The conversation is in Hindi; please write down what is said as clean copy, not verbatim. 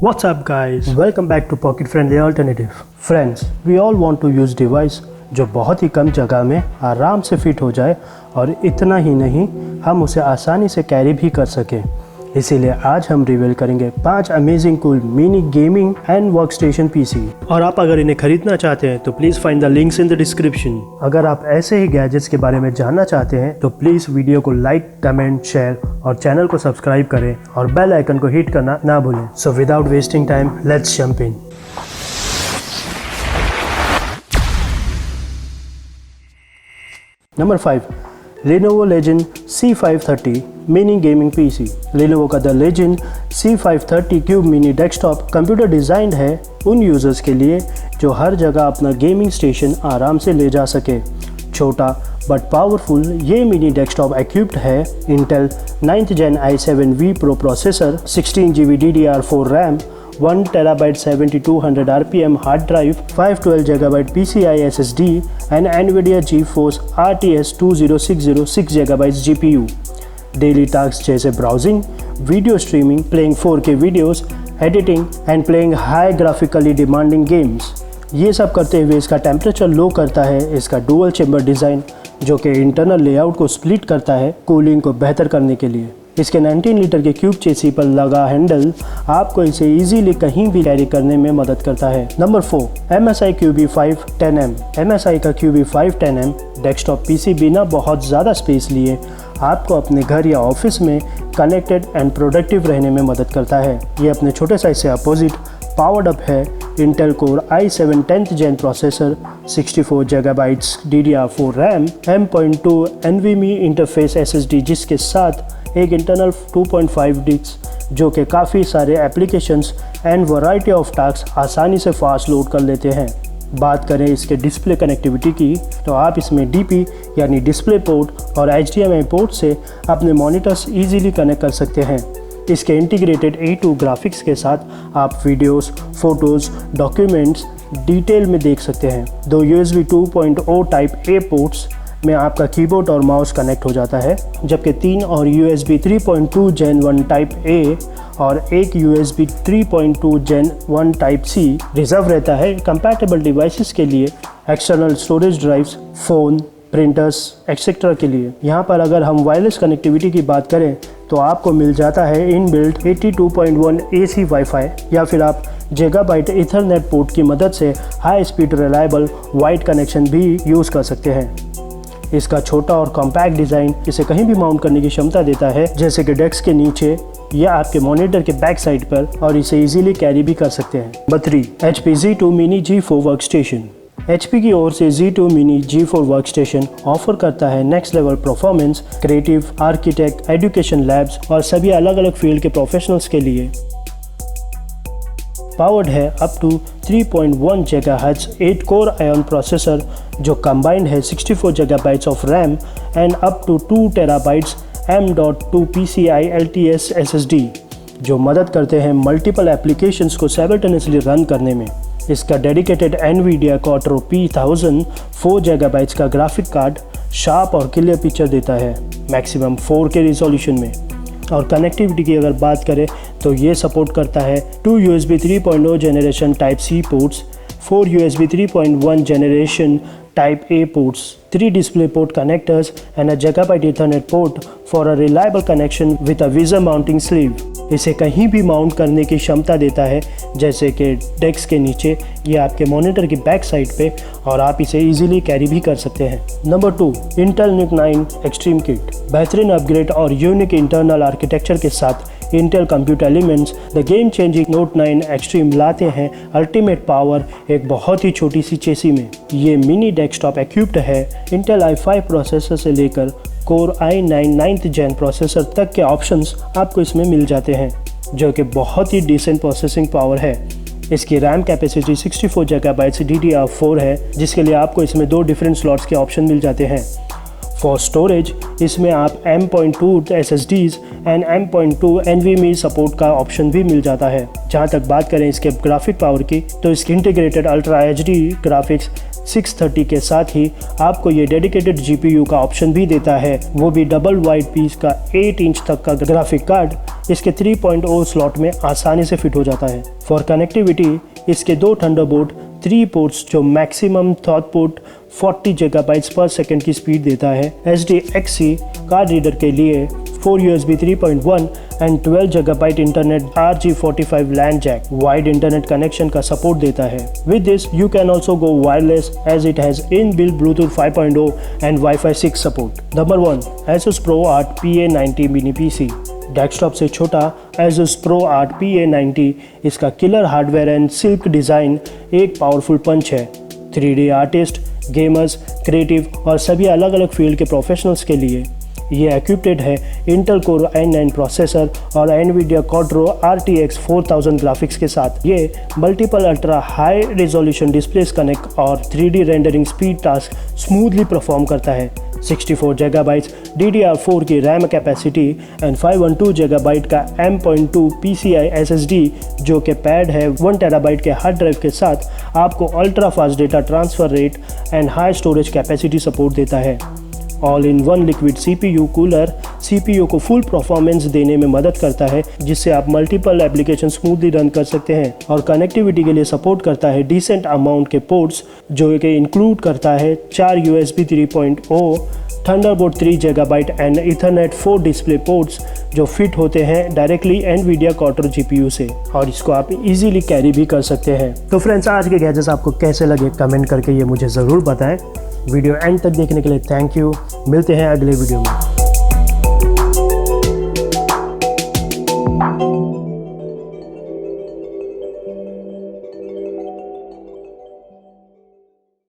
What's up guys? Welcome back to Pocket Friendly Alternative. Friends, we all want to use device जो बहुत ही कम जगह में आराम से फिट हो जाए और इतना ही नहीं हम उसे आसानी से कैरी भी कर सकें। इसीलिए आज हम रिवील करेंगे 5 amazing cool mini gaming and workstation PC. और आप अगर इन्हें खरीदना चाहते हैं तो please find the links in the description. अगर आप ऐसे ही गैजेट्स के बारे में जानना चाहते हैं तो प्लीज़ वीडियो को लाइक, कमेंट, शेयर और चैनल को सब्सक्राइब करें और बेल आइकन को हिट करना ना भूलें। So without wasting time let's jump in. Number 5, Lenovo Legion C530 mini gaming PC. Lenovo का the Legion C530 cube mini desktop computer designed है उन यूज़र्स के लिए जो हर जगह अपना गेमिंग स्टेशन आराम से ले जा सके। छोटा बट पावरफुल ये मिनी डेस्कटॉप इक्विप्ड है Intel 9th Gen i7V Pro processor, 16GB DDR4 RAM, 1TB 7200 RPM hard drive, 512GB PCI SSD and NVIDIA GeForce RTX 2060 6GB GPU। Daily task जैसे browsing, video streaming, playing 4K videos, editing and playing high graphically demanding games, ये सब करते हुए इसका टेम्परेचर लो करता है इसका डुअल चेंबर डिज़ाइन जो कि इंटरनल लेआउट को स्प्लिट करता है कूलिंग को बेहतर करने के लिए। इसके 19 लीटर के क्यूब चेसी पर लगा हैंडल आपको इसे इजीली कहीं भी कैरी करने में मदद करता है। Number 4, MSI QB5 10M। MSI का QB5 10M डेस्कटॉप पीसी बिना बहुत ज़्यादा स्पेस लिए आपको अपने घर या ऑफिस में कनेक्टेड एंड प्रोडक्टिव रहने में मदद करता है। ये अपने छोटे साइज से अपोजिट पावर्ड अप है Intel core i7 10th Gen processor, 64GB DDR4 RAM, M.2 NVMe interface SSD जिसके साथ एक इंटरनल 2.5 डिस्क जो कि काफ़ी सारे applications and variety of task आसानी से फास्ट लोड कर लेते हैं। बात करें इसके डिस्प्ले कनेक्टिविटी की तो आप इसमें DP यानी डिस्प्ले पोर्ट और HDMI पोर्ट से अपने मॉनिटर्स इजीली कनेक्ट कर सकते हैं। इसके इंटीग्रेटेड A2 ग्राफिक्स के साथ आप वीडियोस, फोटोज़, डॉक्यूमेंट्स डिटेल में देख सकते हैं। 2 USB 2.0 टाइप A पोर्ट्स में आपका कीबोर्ड और माउस कनेक्ट हो जाता है, जबकि 3 और USB 3.2 Gen 1 टाइप A और एक USB 3.2 Gen 1 type C reserve रहता है कंपैटिबल डिवाइसेस के लिए, external storage drives, phone, printers etcetera के लिए। यहाँ पर अगर हम वायरलेस कनेक्टिविटी की बात करें तो आपको मिल जाता है इनबिल्ट 82.1 AC वाईफाई या फिर आप गीगाबाइट ईथरनेट पोर्ट की मदद से high speed reliable wide connection भी यूज़ कर सकते हैं। इसका छोटा और कॉम्पैक्ट डिज़ाइन इसे कहीं भी माउंट करने की क्षमता देता है, जैसे कि डेस्क के नीचे या आपके मॉनिटर के बैक साइड पर, और इसे इजीली कैरी भी कर सकते हैं। Number 3, HP Z2 Mini G4 workstation. HP की ओर से Z2 Mini G4 workstation offer करता है next level performance creative, architect, education labs और सभी अलग अलग फील्ड के प्रोफेशनल्स के लिए। पावर्ड है up to 3.1 GHz 8 core ion processor जो कंबाइंड है 64 GB of RAM and up to 2 TB M.2 PCI LTS SSD जो मदद करते हैं मल्टीपल एप्लीकेशंस को साइमल्टेनियसली रन करने में। इसका dedicated NVIDIA Quattro P1000 4 GB का ग्राफिक कार्ड शार्प और क्लियर पिक्चर देता है मैक्सिमम 4K रिजोल्यूशन में। और कनेक्टिविटी की अगर बात करें तो ये सपोर्ट करता है 2 USB 3.0 generation type C ports, 4 USB 3.1 generation type A ports, 3 display port connectors and a gigabyte ethernet port for a reliable connection with a visor mounting sleeve. इसे कहीं भी माउंट करने की क्षमता देता है, जैसे कि डेस्क के नीचे या आपके मॉनिटर की बैक साइड पे, और आप इसे इजीली कैरी भी कर सकते हैं। Number 2, Intel NUC 9 extreme kit. बेहतरीन अपग्रेड और यूनिक इंटरनल आर्किटेक्चर के साथ Intel computer elements the game changing Note 9 extreme लाते हैं अल्टीमेट पावर एक बहुत ही छोटी सी चेसी में। ये मिनी डेस्कटॉप इक्विप्ड है इंटेल i5 प्रोसेसर से लेकर core i9 9th Gen processor तक के ऑप्शंस आपको इसमें मिल जाते हैं, जो कि बहुत ही डिसेंट प्रोसेसिंग पावर है। इसकी रैम कैपेसिटी 64 GB DDR4 है, जिसके लिए आपको इसमें 2 डिफरेंट स्लॉट्स के ऑप्शन मिल जाते हैं। फॉर स्टोरेज इसमें आप M.2 SSDs and M.2 NVMe support का ऑप्शन भी मिल जाता है। जहाँ तक बात करें इसके ग्राफिक पावर की, तो इसकी इंटीग्रेटेड अल्ट्रा HD ग्राफिक्स 630 के साथ ही आपको ये डेडिकेटेड GPU का ऑप्शन भी देता है, वो भी डबल वाइड पीस का 8 इंच तक का ग्राफिक कार्ड इसके 3.0 स्लॉट में आसानी से फिट हो जाता है। फॉर कनेक्टिविटी इसके 2 थंडरबोल्ट 3 पोर्ट्स जो मैक्सिमम थ्रूपुट 40 GB पर सेकंड की स्पीड देता है। SDXC कार्ड रीडर के लिए 4 USB 3.1 and 12 GB internet RJ45 LAN jack wide internet connection का सपोर्ट देता है। With this you can also go wireless as it has inbuilt Bluetooth 5.0 and Wi-Fi 6 support. Number 1 Asus ProArt PA90 mini PC। Desktop से छोटा Asus ProArt PA90 इसका killer hardware and silk design एक पावरफुल पंच है। 3D आर्टिस्ट, गेमर्स, क्रिएटिव और सभी अलग अलग फील्ड के प्रोफेशनल्स के लिए ये इक्विप्ड है इंटेल कोर i9 प्रोसेसर और NVIDIA Quadro RTX 4000 ग्राफिक्स के साथ। ये multiple ultra high resolution displace connect और 3D rendering speed task smoothly perform करता है। 64 GB DDR4 की रैम कैपेसिटी एंड 512 GB का M.2 PCI SSD जो कि पैड है 1 TB के हार्ड ड्राइव के साथ आपको ultra fast data transfer rate and high storage capacity support देता है। All in one liquid CPU cooler CPU को फुल परफॉर्मेंस देने में मदद करता है, जिससे आप मल्टीपल एप्लीकेशन स्मूथली रन कर सकते हैं। और कनेक्टिविटी के लिए सपोर्ट करता है डिसेंट अमाउंट के पोर्ट्स जो कि इंक्लूड करता है 4 USB 3.0 Thunderbolt 3 GB and Ethernet 4 display ports जो फिट होते हैं डायरेक्टली NVIDIA Quadro GPU से, और इसको आप इजीली कैरी भी कर सकते हैं। तो फ्रेंड्स, आज के गैजेट्स आपको कैसे लगे कमेंट करके ये मुझे ज़रूर बताएं। वीडियो एंड तक देखने के लिए थैंक यू। मिलते हैं अगले वीडियो में।